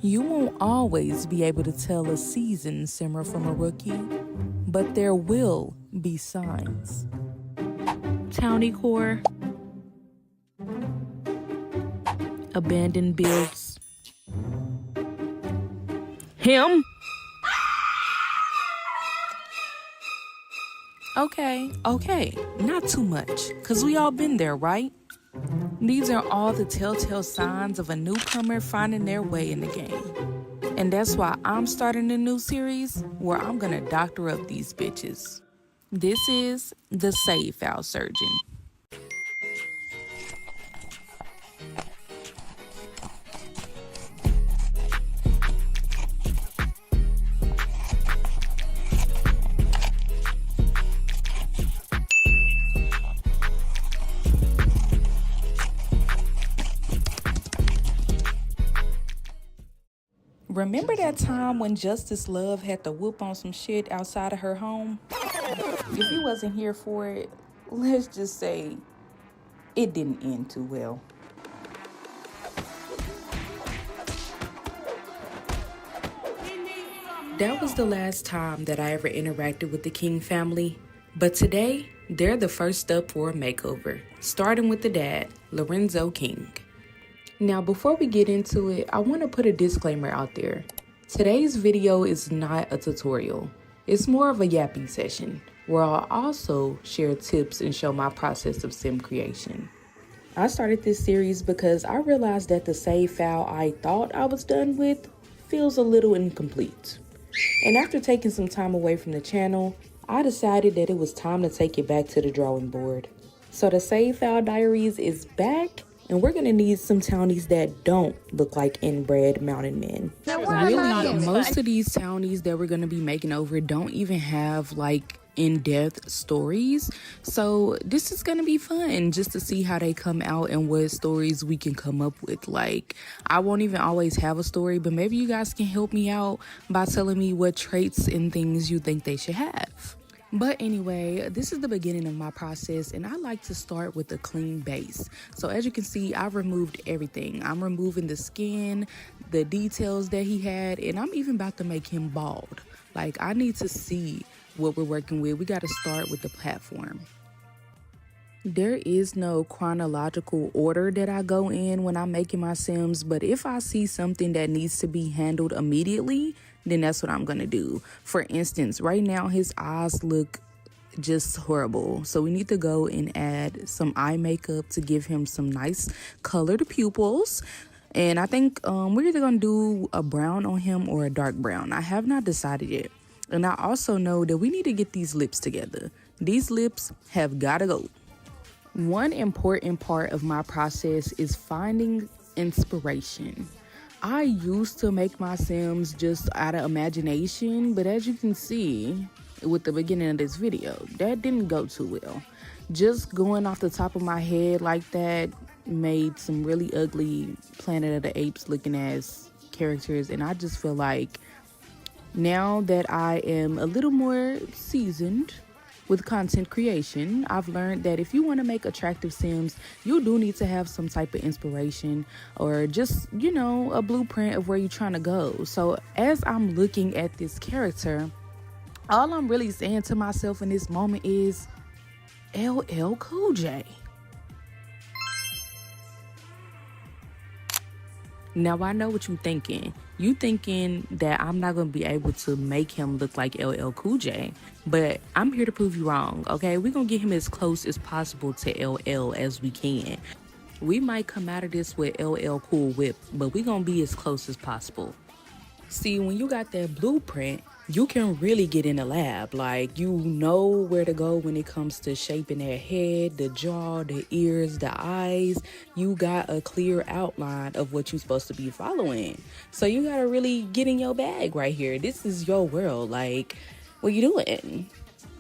You won't always be able to tell a seasoned simmer from a rookie, but there will be signs. Townie core, abandoned builds. Him? Okay, not too much, cause we all been there, right? These are all the telltale signs of a newcomer finding their way in the game. And that's why I'm starting a new series where I'm gonna doctor up these bitches. This is the Save File Surgeon. Remember that time when Justice Love had to whoop on some shit outside of her home? If you wasn't here for it, let's just say it didn't end too well. That was the last time that I ever interacted with the King family, but today, they're the first up for a makeover, starting with the dad, Lorenzo King. Now, before we get into it, I want to put a disclaimer out there. Today's video is not a tutorial. It's more of a yapping session, where I'll also share tips and show my process of sim creation. I started this series because I realized that the save file I thought I was done with feels a little incomplete. And after taking some time away from the channel, I decided that it was time to take it back to the drawing board. So the Save File Diaries is back, and we're gonna need some townies that don't look like inbred mountain men. Really, most of these townies that we're gonna be making over don't even have like in-depth stories. So this is gonna be fun just to see how they come out and what stories we can come up with. Like, I won't even always have a story, but maybe you guys can help me out by telling me what traits and things you think they should have. But anyway, this is the beginning of my process, and I like to start with a clean base. So as you can see, I've removed everything. I'm removing the skin, the details that he had, and I'm even about to make him bald. Like, I need to see what we're working with. We got to start with the platform. There is no chronological order that I go in when I'm making my sims, but if I see something that needs to be handled immediately, then that's what I'm gonna do. For instance, right now his eyes look just horrible, so we need to go and add some eye makeup to give him some nice colored pupils. And I think we're either gonna do a brown on him or a dark brown. I have not decided yet. And I also know that we need to get these lips together. These lips have gotta go. One important part of my process is finding inspiration. I used to make my sims just out of imagination, but as you can see with the beginning of this video, that didn't go too well. Just going off the top of my head like that made some really ugly Planet of the Apes looking ass characters, and I just feel like now that I am a little more seasoned with content creation, I've learned that if you want to make attractive sims, you do need to have some type of inspiration or just, you know, a blueprint of where you're trying to go. So as I'm looking at this character, all I'm really saying to myself in this moment is LL Cool J. Now, I know what you're thinking. You thinking that I'm not going to be able to make him look like LL Cool J, but I'm here to prove you wrong, okay? We're going to get him as close as possible to LL as we can. We might come out of this with LL Cool Whip, but we're going to be as close as possible. See, when you got that blueprint, you can really get in the lab. Like, you know where to go when it comes to shaping their head, the jaw, the ears, the eyes. You got a clear outline of what you're supposed to be following. So you gotta really get in your bag right here. This is your world. Like, what you doing?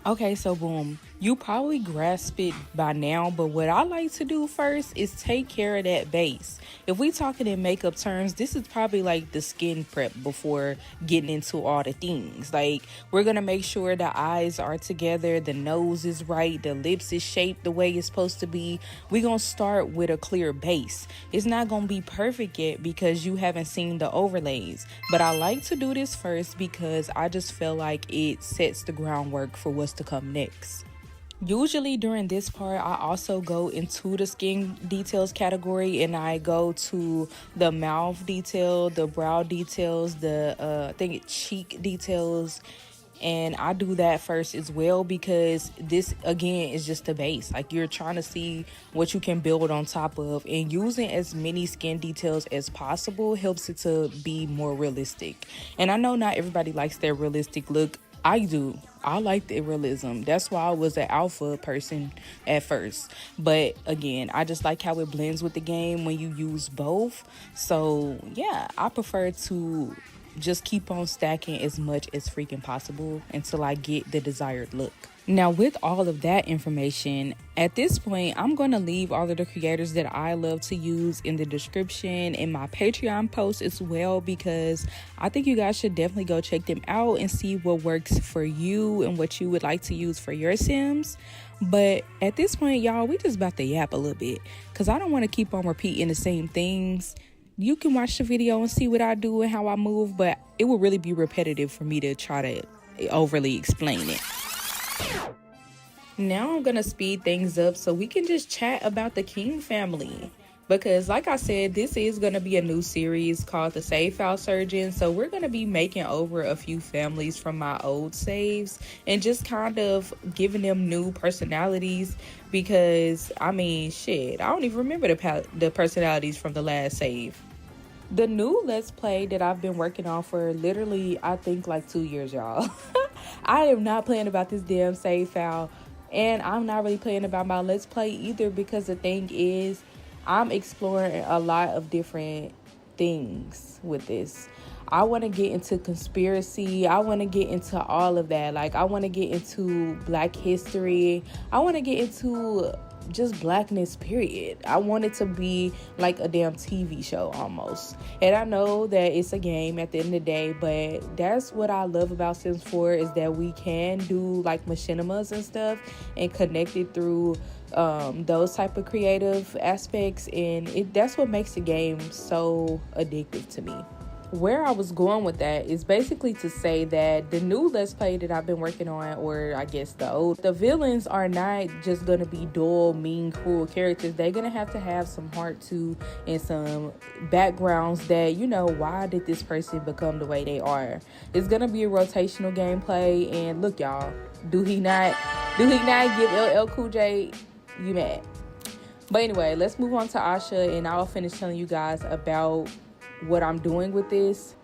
Okay, so boom. You probably grasp it by now, but what I like to do first is take care of that base. If we talking in makeup terms, this is probably like the skin prep before getting into all the things. Like, we're gonna make sure the eyes are together, the nose is right, the lips is shaped the way it's supposed to be. We're gonna start with a clear base. It's not gonna be perfect yet because you haven't seen the overlays, but I like to do this first because I just feel like it sets the groundwork for what's to come next. Usually during this part, I also go into the skin details category and I go to the mouth detail, the brow details, the cheek details, and I do that first as well because this again is just the base. Like, you're trying to see what you can build on top of, and using as many skin details as possible helps it to be more realistic. And I know not everybody likes their realistic look. I do. I like the realism. That's why I was an alpha person at first. But again, I just like how it blends with the game when you use both. So yeah, I prefer to just keep on stacking as much as freaking possible until I get the desired look. Now, with all of that information, at this point, I'm going to leave all of the creators that I love to use in the description and my Patreon post as well, because I think you guys should definitely go check them out and see what works for you and what you would like to use for your Sims. But at this point, y'all, we just about to yap a little bit because I don't want to keep on repeating the same things. You can watch the video and see what I do and how I move, but it will really be repetitive for me to try to overly explain it. Now I'm gonna speed things up so we can just chat about the King family, because like I said, this is gonna be a new series called the Save File Surgeon. So we're gonna be making over a few families from my old saves and just kind of giving them new personalities, because I mean, shit, I don't even remember the personalities from the last save. The new Let's Play that I've been working on for literally, I think, like 2 years, y'all. I am not playing about this damn save file, and I'm not really playing about my Let's Play either, because the thing is, I'm exploring a lot of different things with this. I want to get into conspiracy. I want to get into all of that. Like, I want to get into Black history. I want to get into just blackness, period. I want it to be like a damn TV show almost. And I know that it's a game at the end of the day, but that's what I love about Sims 4, is that we can do like machinimas and stuff and connect it through those type of creative aspects, and that's what makes the game so addictive to me. Where I was going with that is basically to say that the new Let's Play that I've been working on, or I guess the villains are not just going to be dull, mean, cruel characters. They're going to have some heart too, and some backgrounds that, you know, why did this person become the way they are? It's going to be a rotational gameplay, and look, y'all, do he not give LL Cool J you mad? But anyway, let's move on to Asha, and I'll finish telling you guys about what I'm doing with this.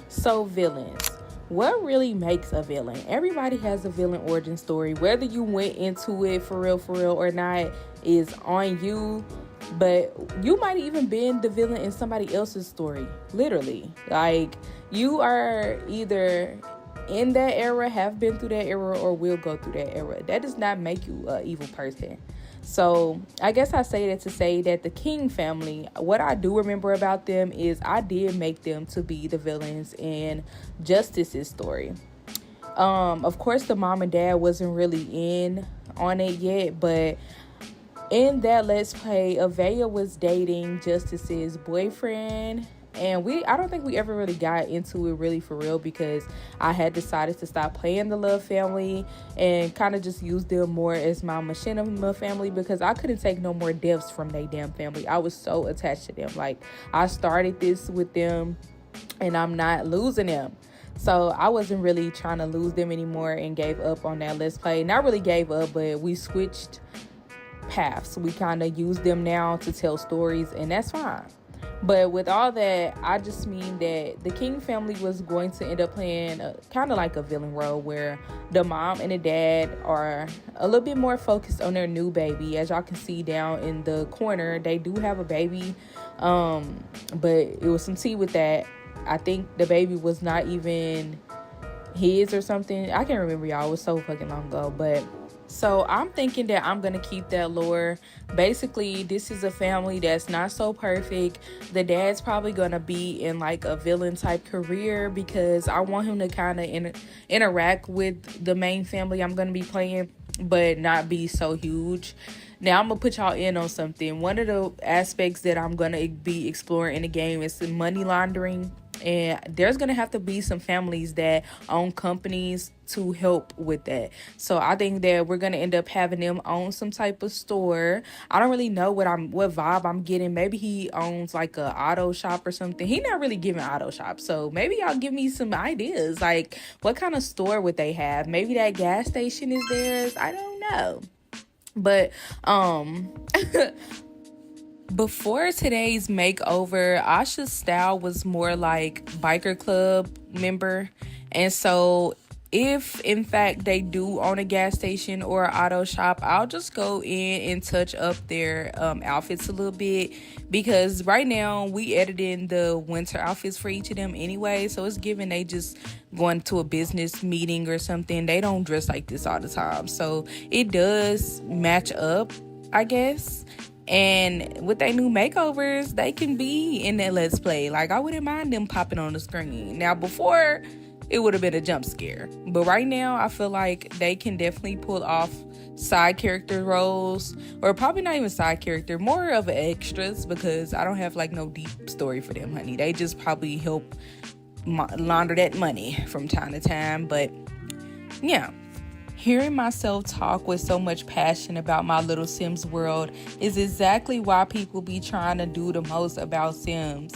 So, villains. What really makes a villain? Everybody has a villain origin story. Whether you went into it for real or not is on you. But you might even been the villain in somebody else's story. Literally. Like, you are either in that era, have been through that era, or will go through that era. That does not make you an evil person. So I guess I say that to say that the King family, what I do remember about them is I did make them to be the villains in Justice's story. Of course, the mom and dad wasn't really in on it yet, but in that Let's Play, Avaya was dating Justice's boyfriend. And I don't think we ever really got into it really for real, because I had decided to stop playing the Love family and kind of just use them more as my machinima family, because I couldn't take no more deaths from their damn family. I was so attached to them. Like, I started this with them and I'm not losing them. So I wasn't really trying to lose them anymore and gave up on that Let's Play. Not really gave up, but we switched paths. We kind of use them now to tell stories, and that's fine. But with all that, I just mean that the King family was going to end up playing kind of like a villain role, where the mom and the dad are a little bit more focused on their new baby. As y'all can see down in the corner, they do have a baby, but it was some tea with that. I think the baby was not even his or something. I can't remember, y'all. It was so fucking long ago. But So I'm thinking that I'm going to keep that lore. Basically, this is a family that's not so perfect. The dad's probably going to be in like a villain type career because I want him to kind of interact with the main family I'm going to be playing, but not be so huge. Now, I'm going to put y'all in on something. One of the aspects that I'm going to be exploring in the game is the money laundering. And there's going to have to be some families that own companies to help with that. So I think that we're going to end up having them own some type of store. I don't really know what vibe I'm getting. Maybe he owns like a auto shop or something. He not really giving auto shop. So maybe y'all give me some ideas. Like, what kind of store would they have? Maybe that gas station is theirs. I don't know. But before today's makeover, Asha's style was more like biker club member. And so if in fact they do own a gas station or an auto shop, I'll just go in and touch up their outfits a little bit, because right now we editing the winter outfits for each of them anyway, so it's given they just going to a business meeting or something. They don't dress like this all the time, so it does match up, I guess. And with their new makeovers, they can be in that Let's Play. Like, I wouldn't mind them popping on the screen. Now, before, it would have been a jump scare. But right now, I feel like they can definitely pull off side character roles. Or probably not even side character, more of extras, because I don't have, like, no deep story for them, honey. They just probably help launder that money from time to time. But, yeah. Hearing myself talk with so much passion about my little Sims world is exactly why people be trying to do the most about Sims.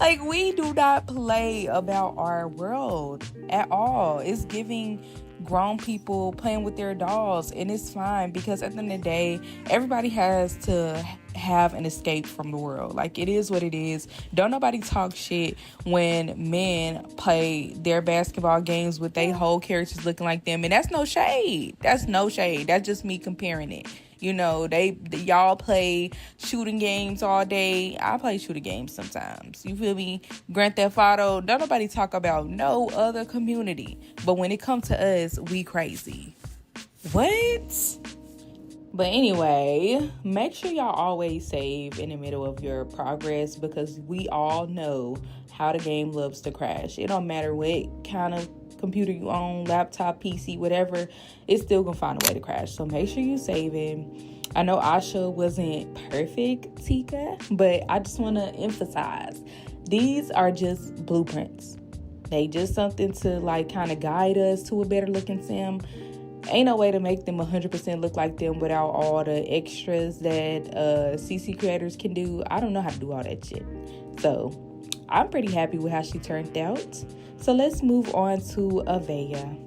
Like, we do not play about our world at all. It's giving grown people playing with their dolls, and it's fine, because at the end of the day, everybody has to have an escape from the world. Like, it is what it is. Don't nobody talk shit when men play their basketball games with their whole characters looking like them. And that's no shade. That's no shade. That's just me comparing it. You know, y'all play shooting games all day. I play shooting games sometimes. You feel me? Grand Theft Auto. Don't nobody talk about no other community. But when it comes to us, we crazy. What? But anyway, make sure y'all always save in the middle of your progress, because we all know how the game loves to crash. It don't matter what kind of computer you own, laptop, PC, whatever, it's still gonna find a way to crash. So make sure you save it. I know Asha wasn't perfect, Tika, but I just want to emphasize, these are just blueprints. They just something to like kind of guide us to a better looking sim. Ain't no way to make them 100% look like them without all the extras that CC creators can do. I don't know how to do all that shit. So I'm pretty happy with how she turned out. So let's move on to Avaya.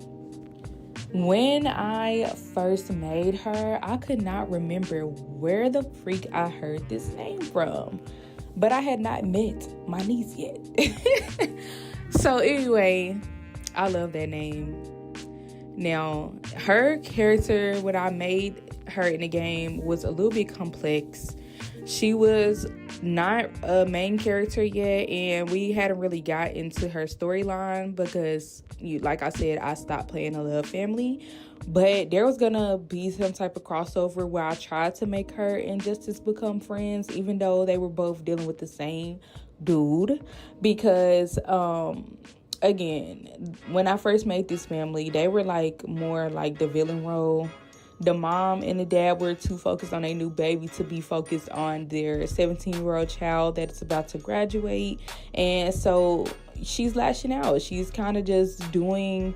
When I first made her, I could not remember where the freak I heard this name from. But I had not met my niece yet. So anyway, I love that name. Now, her character, when I made her in the game, was a little bit complex. She was not a main character yet, and we hadn't really got into her storyline because, like I said, I stopped playing a Love Family. But there was gonna be some type of crossover where I tried to make her and Justice become friends, even though they were both dealing with the same dude. Because, again, when I first made this family, they were like more like the villain role. The mom and the dad were too focused on their new baby to be focused on their 17-year-old child that's about to graduate. And so she's lashing out. She's kind of just doing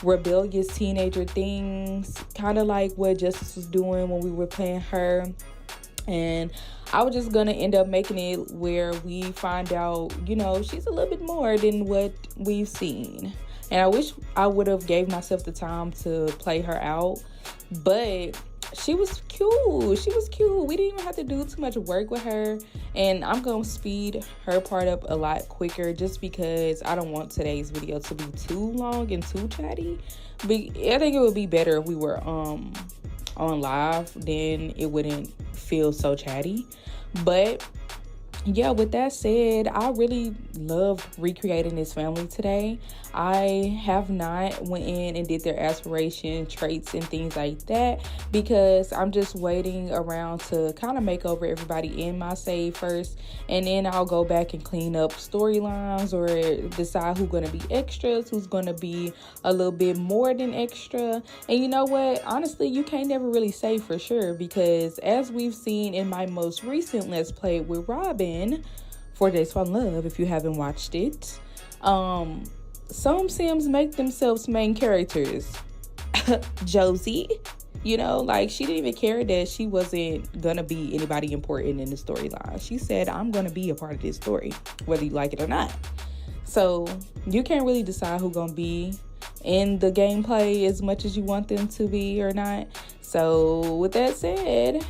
rebellious teenager things, kind of like what Justice was doing when we were playing her. And I was just gonna end up making it where we find out, she's a little bit more than what we've seen. And I wish I would have gave myself the time to play her out, but she was cute. She was cute. We didn't even have to do too much work with her. And I'm gonna speed her part up a lot quicker just because I don't want today's video to be too long and too chatty. But I think it would be better if we were on live, then it wouldn't feel so chatty. But yeah, with that said, I really loved recreating this family today. I have not went in and did their aspiration traits and things like that because I'm just waiting around to kind of make over everybody in my save first, and then I'll go back and clean up storylines or decide who's going to be extras, who's going to be a little bit more than extra. And you know what? Honestly, you can't never really say for sure because as we've seen in my most recent Let's Play with Robin, 4 Days Fall in Love, if you haven't watched it, some Sims make themselves main characters. Josie, you know, like she didn't even care that she wasn't gonna be anybody important in the storyline. She said, I'm gonna be a part of this story, whether you like it or not. So you can't really decide who's gonna be in the gameplay as much as you want them to be or not. So with that said,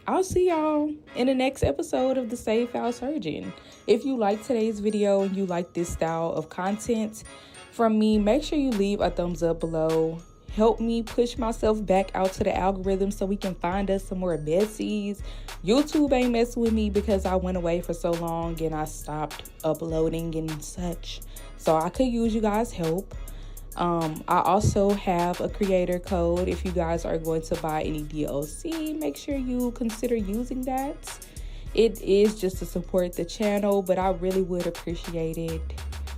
I'll see y'all in the next episode of the Save File Surgeon. If you like today's video and you like this style of content from me, make sure you leave a thumbs up below. Help me push myself back out to the algorithm so we can find us some more bessies. YouTube ain't messing with me because I went away for so long and I stopped uploading and such. So I could use you guys' help. I also have a creator code. If you guys are going to buy any DLC, make sure you consider using that. It is just to support the channel, but I really would appreciate it.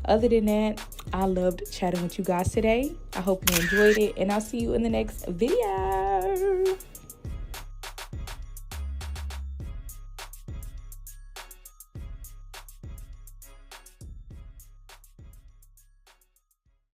Other than that, I loved chatting with you guys today. I hope you enjoyed it, and I'll see you in the next video.